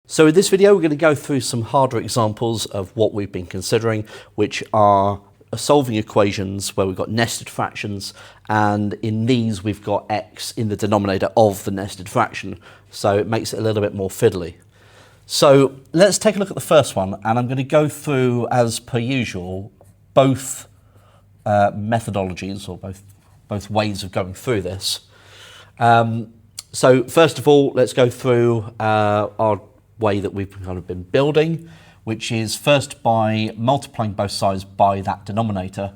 So in this video, we're going to go through some harder examples of what we've been considering, which are solving equations where we've got nested fractions, and in these we've got x in the denominator of the nested fraction, so it makes it a little bit more fiddly. So let's take a look at the first one, and I'm going to go through, as per usual, both methodologies, or both ways of going through this. So first of all, let's go through our way that we've kind of been building, which is first by multiplying both sides by that denominator.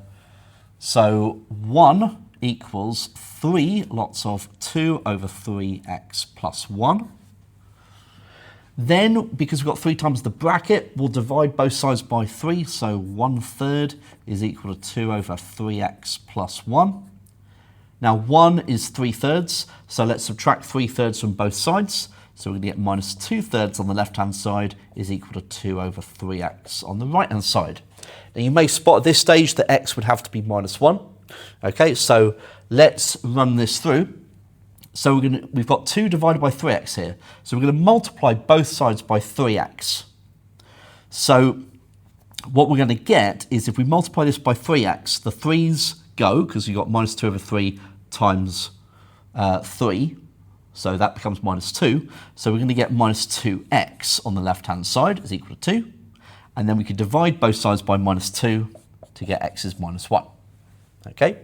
So 1 equals 3 lots of 2 over 3x plus 1. Then, because we've got 3 times the bracket, we'll divide both sides by 3, so 1/3 is equal to 2 over 3x plus 1. Now 1 is 3/3, so let's subtract 3/3 from both sides. So we're going to get minus 2/3 on the left-hand side is equal to 2 over 3x on the right-hand side. Now you may spot at this stage that x would have to be minus 1. Okay, so let's run this through. So we've got 2 divided by 3x here. So we're going to multiply both sides by 3x. So what we're going to get is, if we multiply this by 3x, the 3's go, because you've got minus 2 over 3 times 3. So that becomes minus 2. So we're going to get minus 2x on the left-hand side is equal to 2. And then we can divide both sides by minus 2 to get x is minus 1. Okay?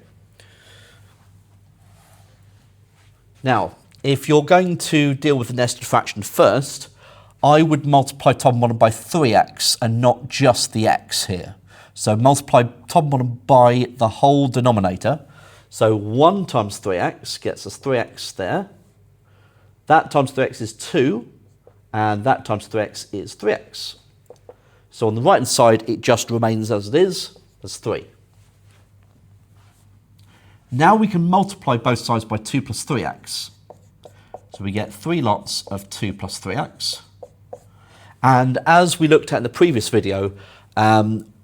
Now, if you're going to deal with the nested fraction first, I would multiply top and bottom by 3x and not just the x here. So multiply top and bottom by the whole denominator. So 1 times 3x gets us 3x there. That times 3x is 2, and that times 3x is 3x. So on the right-hand side, it just remains as it is, as 3. Now we can multiply both sides by 2 plus 3x. So we get 3 lots of 2 plus 3x. And as we looked at in the previous video,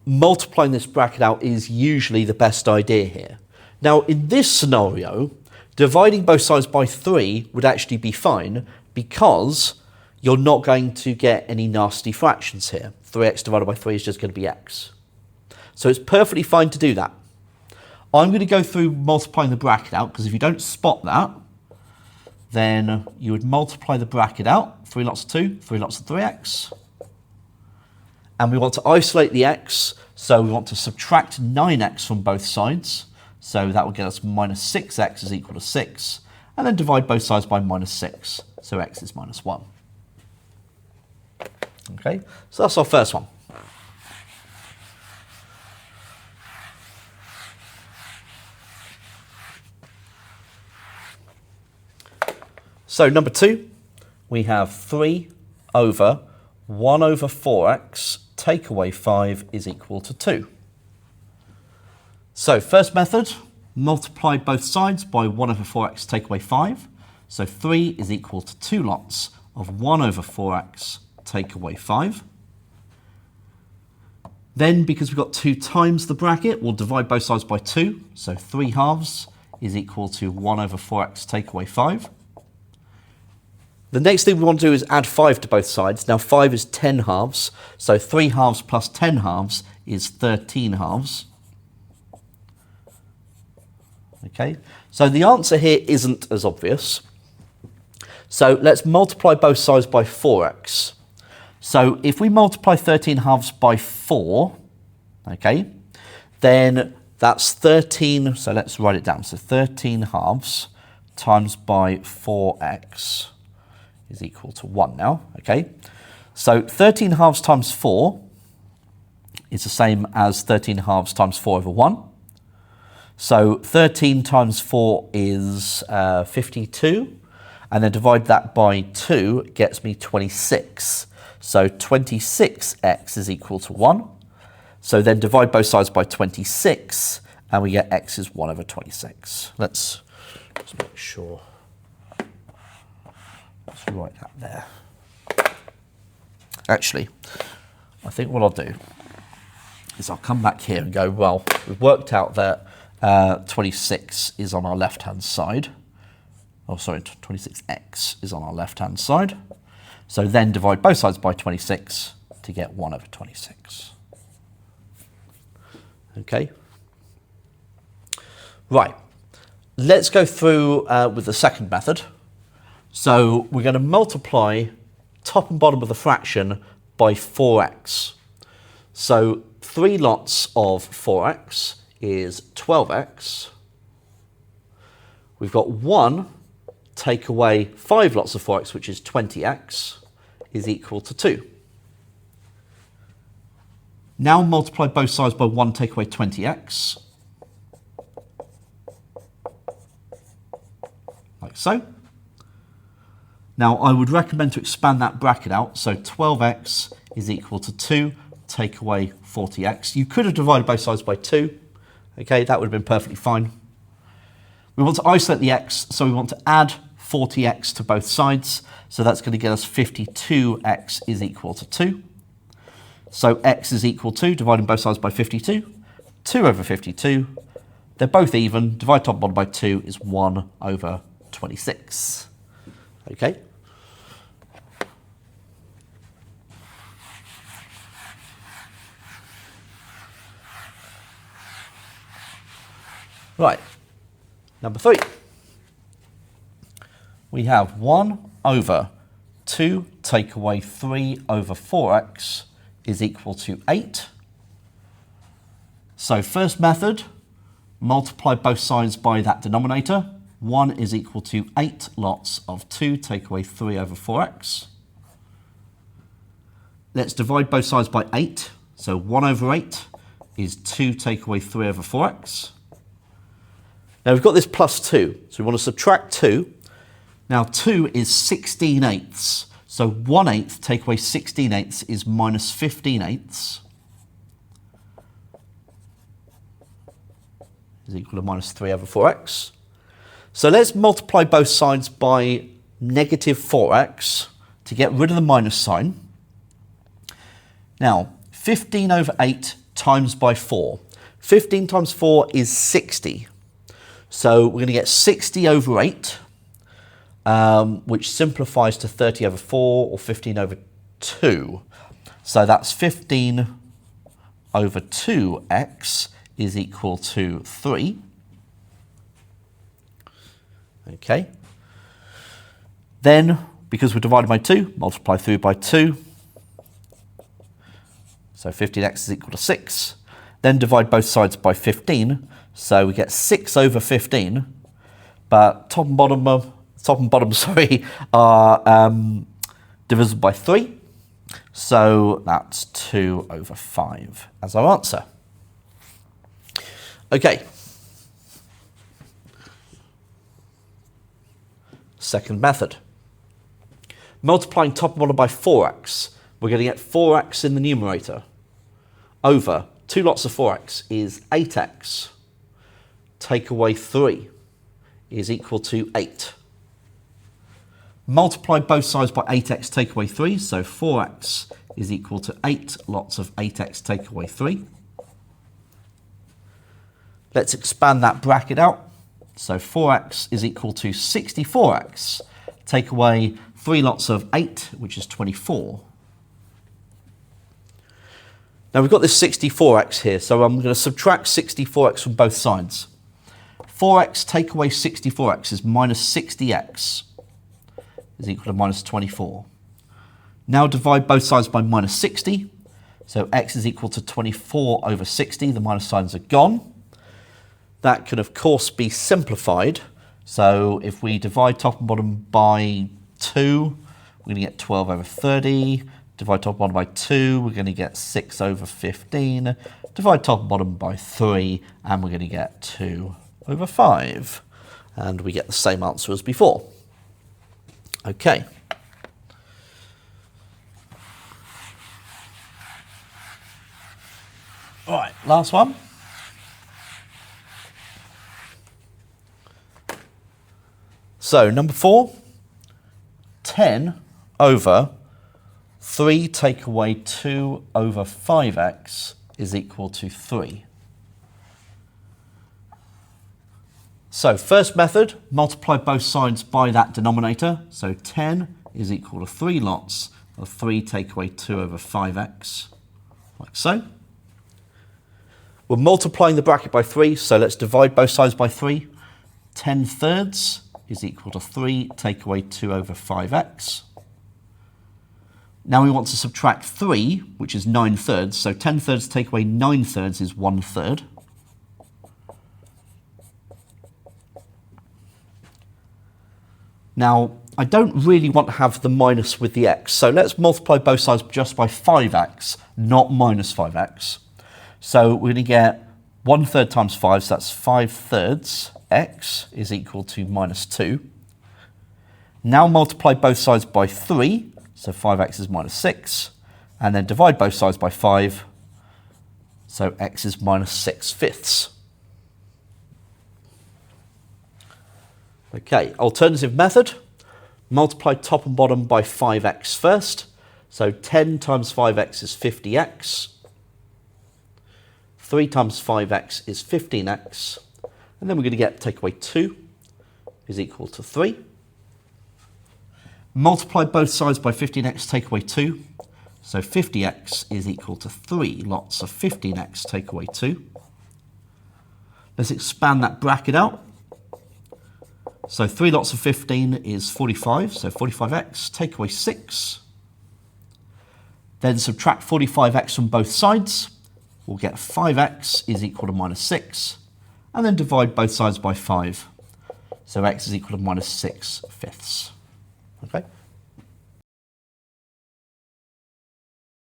multiplying this bracket out is usually the best idea here. Now in this scenario, dividing both sides by 3 would actually be fine, because you're not going to get any nasty fractions here. 3x divided by 3 is just going to be x. So it's perfectly fine to do that. I'm going to go through multiplying the bracket out, because if you don't spot that, then you would multiply the bracket out. 3 lots of 2, 3 lots of 3x. And we want to isolate the x, so we want to subtract 9x from both sides. So that will get us minus 6x is equal to 6. And then divide both sides by minus 6. So x is minus 1. Okay, so that's our first one. So number 2, we have 3 over 1 over 4x take away 5 is equal to 2. So first method, multiply both sides by 1 over 4x take away 5. So 3 is equal to 2 lots of 1 over 4x take away 5. Then, because we've got 2 times the bracket, we'll divide both sides by 2. So 3 halves is equal to 1 over 4x take away 5. The next thing we want to do is add 5 to both sides. Now 5 is 10 halves, so 3 halves plus 10 halves is 13 halves. Okay, so the answer here isn't as obvious. So let's multiply both sides by 4x. So if we multiply 13 halves by 4, okay, then that's 13, so let's write it down. So 13 halves times by 4x is equal to 1 now, okay? So 13 halves times 4 is the same as 13 halves times 4 over 1. So 13 times 4 is 52, and then divide that by 2 gets me 26. So 26x is equal to 1. So then divide both sides by 26, and we get x is 1 over 26. Let's just make sure. Let's write that there. Actually, I think what I'll do is I'll come back here and go, well, we've worked out that 26 is on our left-hand side. Oh, sorry, 26x is on our left-hand side. So then divide both sides by 26 to get 1 over 26. Okay. Right. Let's go through with the second method. So we're going to multiply top and bottom of the fraction by 4x. So 3 lots of 4x is 12x. We've got 1 take away 5 lots of 4x, which is 20x, is equal to 2. Now multiply both sides by 1 take away 20x. Like so. Now I would recommend to expand that bracket out, so 12x is equal to 2, take away 40x. You could have divided both sides by 2, okay, that would have been perfectly fine. We want to isolate the x, so we want to add 40x to both sides, so that's going to get us 52x is equal to 2. So x is equal to, dividing both sides by 52, 2 over 52. They're both even, divide top and bottom by 2 is 1 over 26. Okay. Right. Number 3. We have 1 over 2 take away 3 over 4x is equal to 8. So first method, multiply both sides by that denominator. 1 is equal to 8 lots of 2 take away 3 over 4x. Let's divide both sides by 8. So 1 over 8 is 2 take away 3 over 4x. Now we've got this plus 2, so we want to subtract 2. Now 2 is 16/8. So 1/8 take away 16/8 is minus 15/8 is equal to minus 3 over 4x. So let's multiply both sides by negative 4x to get rid of the minus sign. Now 15 over 8 times by 4. 15 times 4 is 60. So we're going to get 60 over 8. Which simplifies to 30 over 4 or 15 over 2. So that's 15 over 2x is equal to 3. Okay. Then, because we're divided by 2, multiply through by 2. So 15x is equal to 6. Then divide both sides by 15. So we get 6 over 15. But top and bottom, are divisible by 3. So that's 2 over 5 as our answer. Okay. Second method. Multiplying top and bottom by 4x. We're going to get 4x in the numerator. Over 2 lots of 4x is 8x. Take away 3 is equal to 8. Multiply both sides by 8x take away 3, so 4x is equal to 8 lots of 8x take away 3. Let's expand that bracket out. So 4x is equal to 64x. Take away 3 lots of 8, which is 24. Now we've got this 64x here, so I'm going to subtract 64x from both sides. 4x take away 64x is minus 60x. Is equal to minus 24. Now divide both sides by minus 60. So x is equal to 24 over 60. The minus signs are gone. That can, of course, be simplified. So if we divide top and bottom by 2, we're going to get 12 over 30. Divide top and bottom by 2, we're going to get 6 over 15. Divide top and bottom by 3, and we're going to get 2 over 5. And we get the same answer as before. Okay. All right, last one. So number 4, 10 over 3 take away 2 over 5x is equal to 3. So first method, multiply both sides by that denominator. So 10 is equal to 3 lots of 3 take away 2 over 5x, like so. We're multiplying the bracket by 3, so let's divide both sides by 3. 10 thirds is equal to 3 take away 2 over 5x. Now we want to subtract 3, which is 9 thirds. So 10 thirds take away 9 thirds is 1 third. Now, I don't really want to have the minus with the x, so let's multiply both sides just by 5x, not minus 5x. So we're going to get 1 third times 5, so that's 5 thirds. X is equal to minus 2. Now multiply both sides by 3, so 5x is minus 6, and then divide both sides by 5, so x is minus 6 fifths. Okay, alternative method, multiply top and bottom by 5x first, so 10 times 5x is 50x, 3 times 5x is 15x, and then we're going to get take away 2 is equal to 3. Multiply both sides by 15x, take away 2. So 50x is equal to 3 lots of 15x take away 2. Let's expand that bracket out. So 3 lots of 15 is 45, so 45x, take away 6. Then subtract 45x from both sides. We'll get 5x is equal to minus 6. And then divide both sides by 5. So x is equal to minus 6 fifths. Okay?